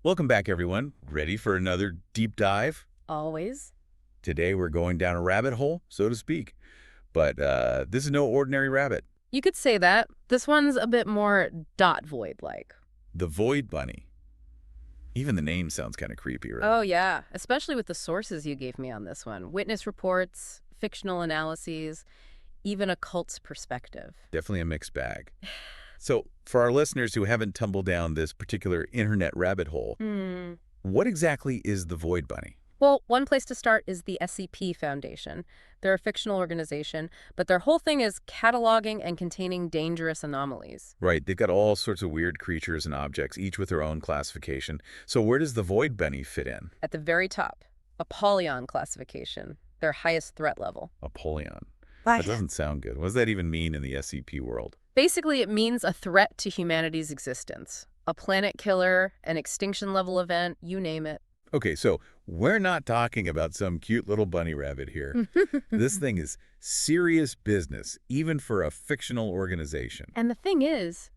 Welcome back, everyone. Ready for another deep dive? Always. Today we're going down a rabbit hole, so to speak. But this is no ordinary rabbit. You could say that. This one's a bit more dot void-like. The Void Bunny. Even the name sounds kind of creepy, right? Oh, yeah. Especially with the sources you gave me on this one. Witness reports, fictional analyses, even a cult's perspective. Definitely a mixed bag. So, for our listeners who haven't tumbled down this particular internet rabbit hole, what exactly is the Void Bunny? Well, one place to start is the SCP Foundation. They're a fictional organization, but their whole thing is cataloging and containing dangerous anomalies. Right, they've got all sorts of weird creatures and objects, each with their own classification. So where does the Void Bunny fit in? At the very top, Apollyon classification, their highest threat level. Apollyon. Why? That doesn't sound good. What does that even mean in the SCP world? Basically, it means a threat to humanity's existence. A planet killer, an extinction level event, you name it. Okay, so we're not talking about some cute little bunny rabbit here. This thing is serious business, even for a fictional organization. And the thing is,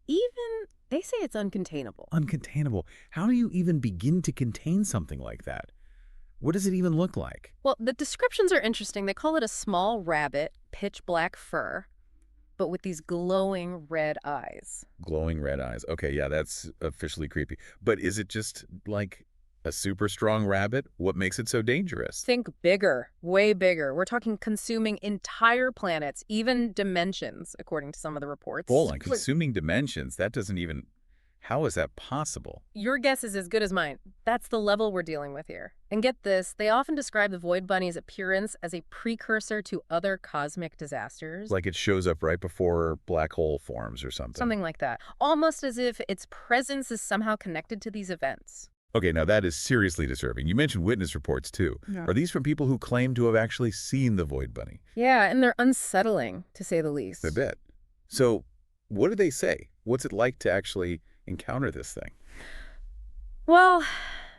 even they say it's uncontainable. Uncontainable. How do you even begin to contain something like that? What does it even look like? Well, the descriptions are interesting. They call it a small rabbit, pitch black fur, but with these glowing red eyes. Glowing red eyes. Okay, yeah, that's officially creepy. But is it just like a super strong rabbit? What makes it so dangerous? Think bigger, way bigger. We're talking consuming entire planets, even dimensions, according to some of the reports. Hold on, consuming dimensions, that doesn't even... How is that possible? Your guess is as good as mine. That's the level we're dealing with here. And get this, they often describe the Void Bunny's appearance as a precursor to other cosmic disasters. Like it shows up right before black hole forms or something. Something like that. Almost as if its presence is somehow connected to these events. Okay, now that is seriously disturbing. You mentioned witness reports, too. Yeah. Are these from people who claim to have actually seen the Void Bunny? Yeah, and they're unsettling, to say the least. I bet. So, what do they say? What's it like to actually encounter this thing? Well,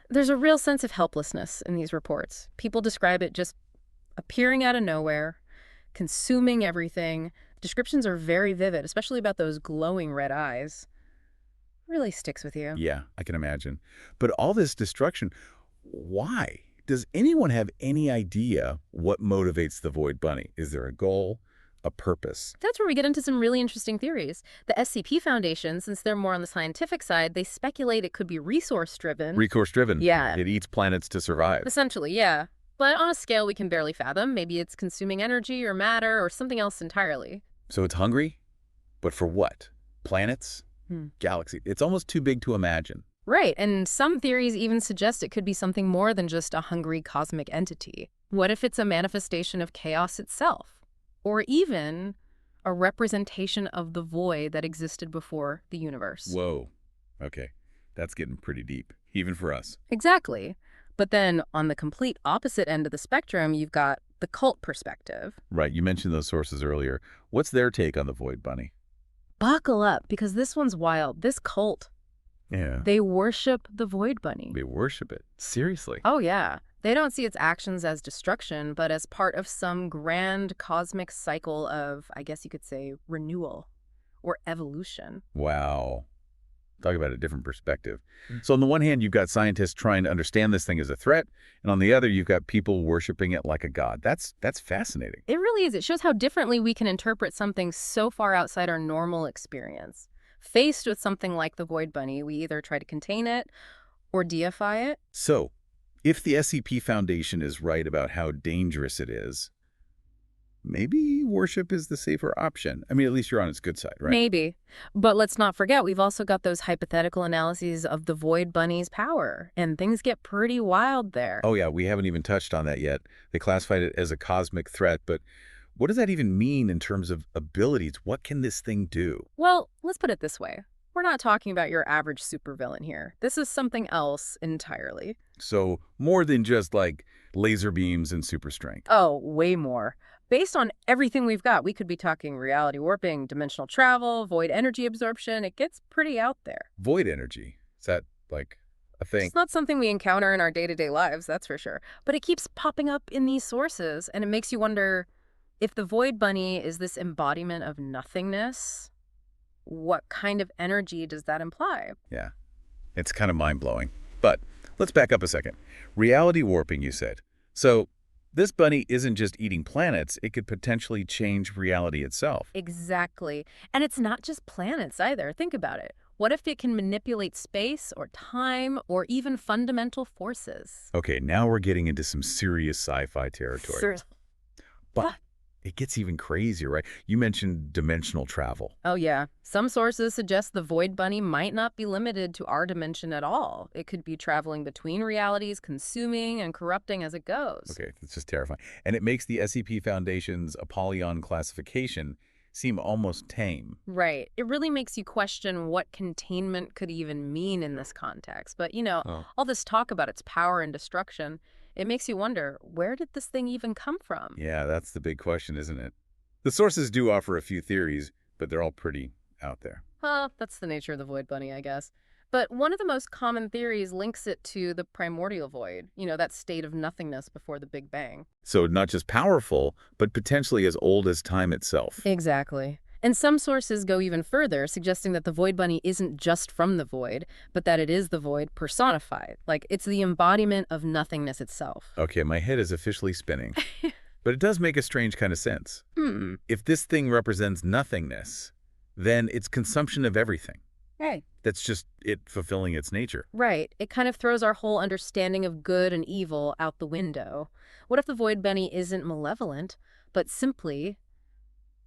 there's a real sense of helplessness in these reports. People describe it just appearing out of nowhere, consuming everything. Descriptions are very vivid, especially about those glowing red eyes. Really sticks with you. Yeah, I can imagine. But all this destruction, why? Does anyone have any idea what motivates the Void Bunny? Is there a goal, a purpose? That's where we get into some really interesting theories. The SCP Foundation, since they're more on the scientific side, they speculate it could be resource-driven. Recourse-driven. Yeah. It eats planets to survive. Essentially, yeah. But on a scale we can barely fathom. Maybe it's consuming energy or matter or something else entirely. So it's hungry? But for what? Planets? Galaxy. It's almost too big to imagine. Right, and some theories even suggest it could be something more than just a hungry cosmic entity. What if it's a manifestation of chaos itself? Or even a representation of the void that existed before the universe? Whoa. Okay. That's getting pretty deep, even for us. Exactly. But then on the complete opposite end of the spectrum, you've got the cult perspective. Right. You mentioned those sources earlier. What's their take on the Void Bunny? Buckle up, because this one's wild. This cult, Yeah. they worship the Void Bunny. They worship it. Seriously. Oh, yeah. They don't see its actions as destruction, but as part of some grand cosmic cycle of, I guess you could say, renewal or evolution. Wow. Talk about a different perspective. So on the one hand, you've got scientists trying to understand this thing as a threat, and on the other, you've got people worshiping it like a god. That's fascinating. It really is. It shows how differently we can interpret something so far outside our normal experience. Faced with something like the Void Bunny, we either try to contain it or deify it. So, if the SCP Foundation is right about how dangerous it is, maybe worship is the safer option. I mean, at least you're on its good side, right? Maybe. But let's not forget, we've also got those hypothetical analyses of the Void Bunny's power, and things get pretty wild there. Oh, yeah, we haven't even touched on that yet. They classified it as a cosmic threat, but what does that even mean in terms of abilities? What can this thing do? Well, let's put it this way. We're not talking about your average supervillain here. This is something else entirely. So, more than just like laser beams and super strength. Oh, way more. Based on everything we've got, we could be talking reality warping, dimensional travel, void energy absorption. It gets pretty out there. Void energy. Is that like a thing? It's not something we encounter in our day-to-day lives, that's for sure. But it keeps popping up in these sources, and it makes you wonder if the Void Bunny is this embodiment of nothingness, what kind of energy does that imply? Yeah. It's kind of mind-blowing. But let's back up a second. Reality warping, you said. So this bunny isn't just eating planets. It could potentially change reality itself. Exactly. And it's not just planets either. Think about it. What if it can manipulate space or time or even fundamental forces? Okay, now we're getting into some serious sci-fi territory. Seriously. But it gets even crazier, right? You mentioned dimensional travel. Oh, yeah. Some sources suggest the Void Bunny might not be limited to our dimension at all. It could be traveling between realities, consuming and corrupting as it goes. Okay, it's just terrifying. And it makes the SCP Foundation's Apollyon classification seem almost tame. Right. It really makes you question what containment could even mean in this context. But, all this talk about its power and destruction, it makes you wonder, where did this thing even come from? Yeah, that's the big question, isn't it? The sources do offer a few theories, but they're all pretty out there. Well, that's the nature of the Void Bunny, I guess. But one of the most common theories links it to the primordial void, that state of nothingness before the Big Bang. So not just powerful, but potentially as old as time itself. Exactly. And some sources go even further, suggesting that the Void Bunny isn't just from the void, but that it is the void personified. Like, it's the embodiment of nothingness itself. Okay, my head is officially spinning. But it does make a strange kind of sense. Hmm. If this thing represents nothingness, then it's consumption of everything. Right. That's just it fulfilling its nature. Right. It kind of throws our whole understanding of good and evil out the window. What if the Void Bunny isn't malevolent, but simply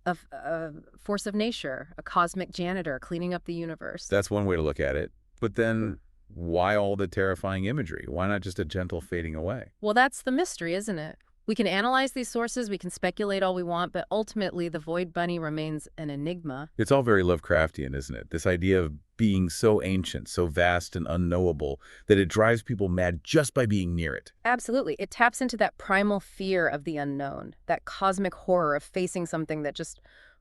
a force of nature, a cosmic janitor cleaning up the universe? That's one way to look at it. But then why all the terrifying imagery? Why not just a gentle fading away? Well, that's the mystery, isn't it? We can analyze these sources, we can speculate all we want, but ultimately the Void Bunny remains an enigma. It's all very Lovecraftian, isn't it? This idea of being so ancient, so vast and unknowable, that it drives people mad just by being near it. Absolutely. It taps into that primal fear of the unknown, that cosmic horror of facing something that just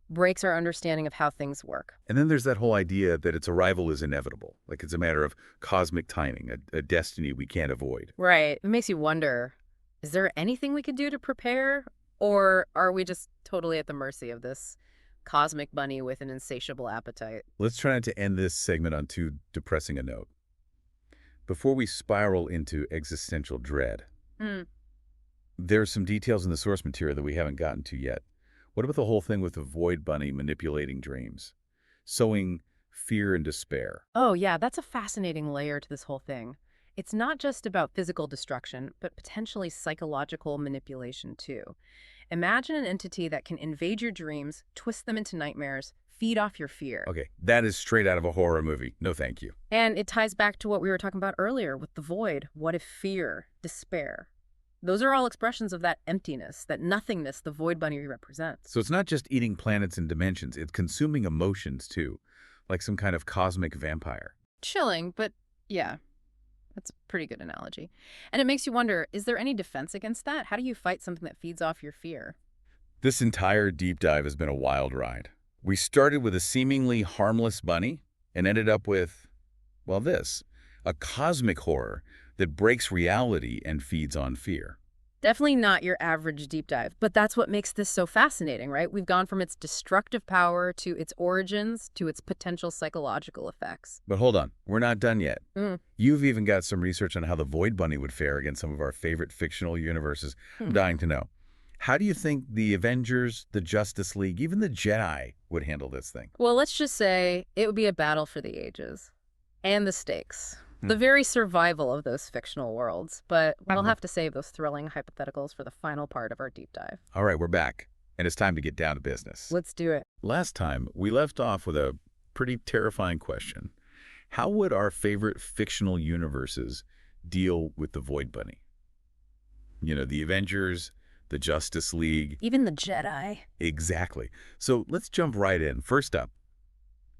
breaks our understanding of how things work. And then there's that whole idea that its arrival is inevitable, like it's a matter of cosmic timing, a destiny we can't avoid. Right. It makes you wonder, is there anything we could do to prepare? Or are we just totally at the mercy of this cosmic bunny with an insatiable appetite? Let's try not to end this segment on too depressing a note. Before we spiral into existential dread, there's some details in the source material that we haven't gotten to yet. What about the whole thing with the Void Bunny manipulating dreams, sowing fear and despair? Oh, yeah, that's a fascinating layer to this whole thing. It's not just about physical destruction, but potentially psychological manipulation, too. Imagine an entity that can invade your dreams, twist them into nightmares, feed off your fear. Okay, that is straight out of a horror movie. No thank you. And it ties back to what we were talking about earlier with the void. What if fear, despair? Those are all expressions of that emptiness, that nothingness the Void Bunny represents. So it's not just eating planets and dimensions, it's consuming emotions too, like some kind of cosmic vampire. Chilling, but yeah, that's a pretty good analogy. And it makes you wonder, is there any defense against that? How do you fight something that feeds off your fear? This entire deep dive has been a wild ride. We started with a seemingly harmless bunny and ended up with, well, this, a cosmic horror that breaks reality and feeds on fear. Definitely not your average deep dive, but that's what makes this so fascinating, right? We've gone from its destructive power to its origins to its potential psychological effects. But hold on, we're not done yet. You've even got some research on how the Void Bunny would fare against some of our favorite fictional universes. I'm dying to know. How do you think the Avengers, the Justice League, even the Jedi would handle this thing? Well, let's just say it would be a battle for the ages and the stakes. The very survival of those fictional worlds, but we'll have to save those thrilling hypotheticals for the final part of our deep dive. All right, we're back, and it's time to get down to business. Let's do it. Last time, we left off with a pretty terrifying question. How would our favorite fictional universes deal with the Void Bunny? You know, the Avengers, the Justice League. Even the Jedi. Exactly. So let's jump right in. First up,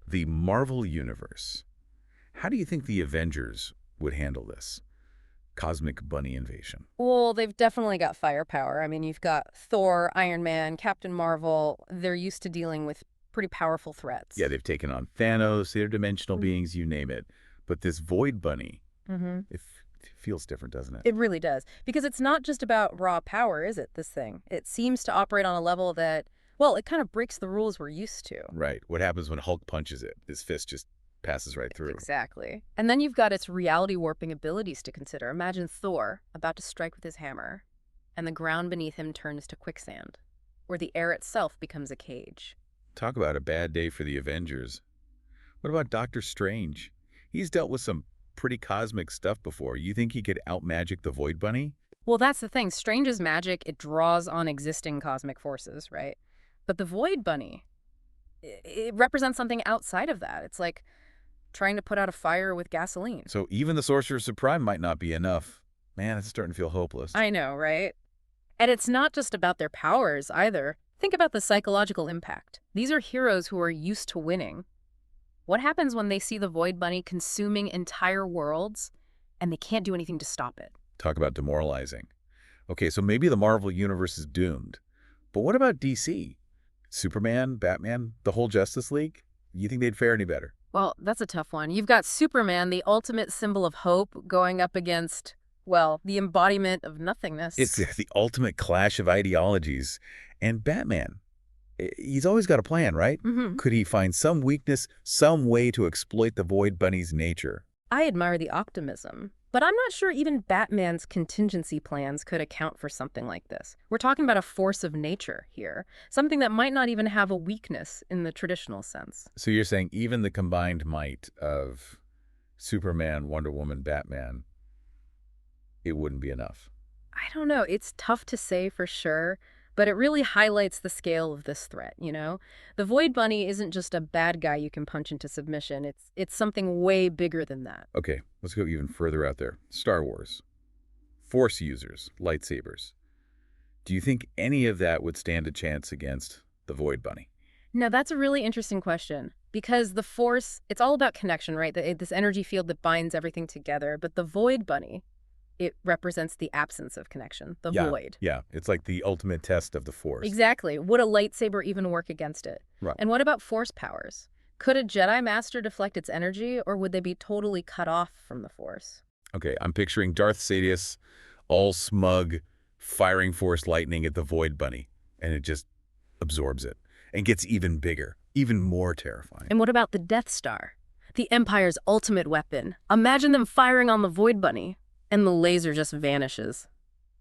the Marvel Universe. How do you think the Avengers would handle this cosmic bunny invasion? Well, they've definitely got firepower. I mean, you've got Thor, Iron Man, Captain Marvel. They're used to dealing with pretty powerful threats. Yeah, they've taken on Thanos, interdimensional beings, you name it. But this Void Bunny, it feels different, doesn't it? It really does. Because it's not just about raw power, is it, this thing? It seems to operate on a level that, well, it kind of breaks the rules we're used to. Right. What happens when Hulk punches it? His fist just passes right through. Exactly. And then you've got its reality-warping abilities to consider. Imagine Thor about to strike with his hammer, and the ground beneath him turns to quicksand, or the air itself becomes a cage. Talk about a bad day for the Avengers. What about Doctor Strange? He's dealt with some pretty cosmic stuff before. You think he could outmagic the Void Bunny? Well, that's the thing. Strange's magic, it draws on existing cosmic forces, right? But the Void Bunny, it represents something outside of that. It's like trying to put out a fire with gasoline. So even the Sorcerer Supreme might not be enough. Man, it's starting to feel hopeless. I know, right? And it's not just about their powers either. Think about the psychological impact. These are heroes who are used to winning. What happens when they see the Void Bunny consuming entire worlds and they can't do anything to stop it? Talk about demoralizing. Okay, so maybe the Marvel Universe is doomed. But what about DC? Superman, Batman, the whole Justice League? You think they'd fare any better? Well, that's a tough one. You've got Superman, the ultimate symbol of hope, going up against, well, the embodiment of nothingness. It's the ultimate clash of ideologies. And Batman, he's always got a plan, right? Mm-hmm. Could he find some weakness, some way to exploit the Void Bunny's nature? I admire the optimism, but I'm not sure even Batman's contingency plans could account for something like this. We're talking about a force of nature here, something that might not even have a weakness in the traditional sense. So you're saying even the combined might of Superman, Wonder Woman, Batman, it wouldn't be enough? I don't know. It's tough to say for sure, but it really highlights the scale of this threat, you know? The Void Bunny isn't just a bad guy you can punch into submission. It's something way bigger than that. Okay, let's go even further out there. Star Wars. Force users, lightsabers. Do you think any of that would stand a chance against the Void Bunny? Now, that's a really interesting question because the Force, it's all about connection, right? This energy field that binds everything together. But the Void Bunny, it represents the absence of connection, the void. Yeah, it's like the ultimate test of the Force. Exactly. Would a lightsaber even work against it? Right. And what about Force powers? Could a Jedi Master deflect its energy, or would they be totally cut off from the Force? Okay, I'm picturing Darth Sidious, all smug, firing Force lightning at the Void Bunny, and it just absorbs it and gets even bigger, even more terrifying. And what about the Death Star? The Empire's ultimate weapon. Imagine them firing on the Void Bunny, and the laser just vanishes.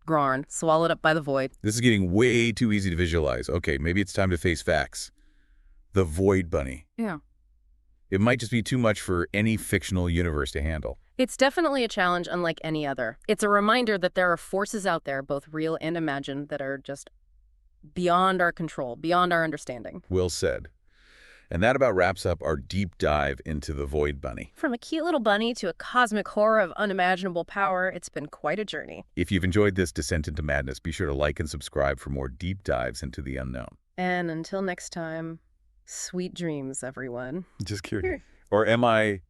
Gone, swallowed up by the void. This is getting way too easy to visualize. Okay, maybe it's time to face facts. The Void Bunny. Yeah. It might just be too much for any fictional universe to handle. It's definitely a challenge unlike any other. It's a reminder that there are forces out there, both real and imagined, that are just beyond our control, beyond our understanding. Well said. And that about wraps up our deep dive into the Void Bunny. From a cute little bunny to a cosmic horror of unimaginable power, it's been quite a journey. If you've enjoyed this descent into madness, be sure to like and subscribe for more deep dives into the unknown. And until next time, sweet dreams, everyone. Just curious. Or am I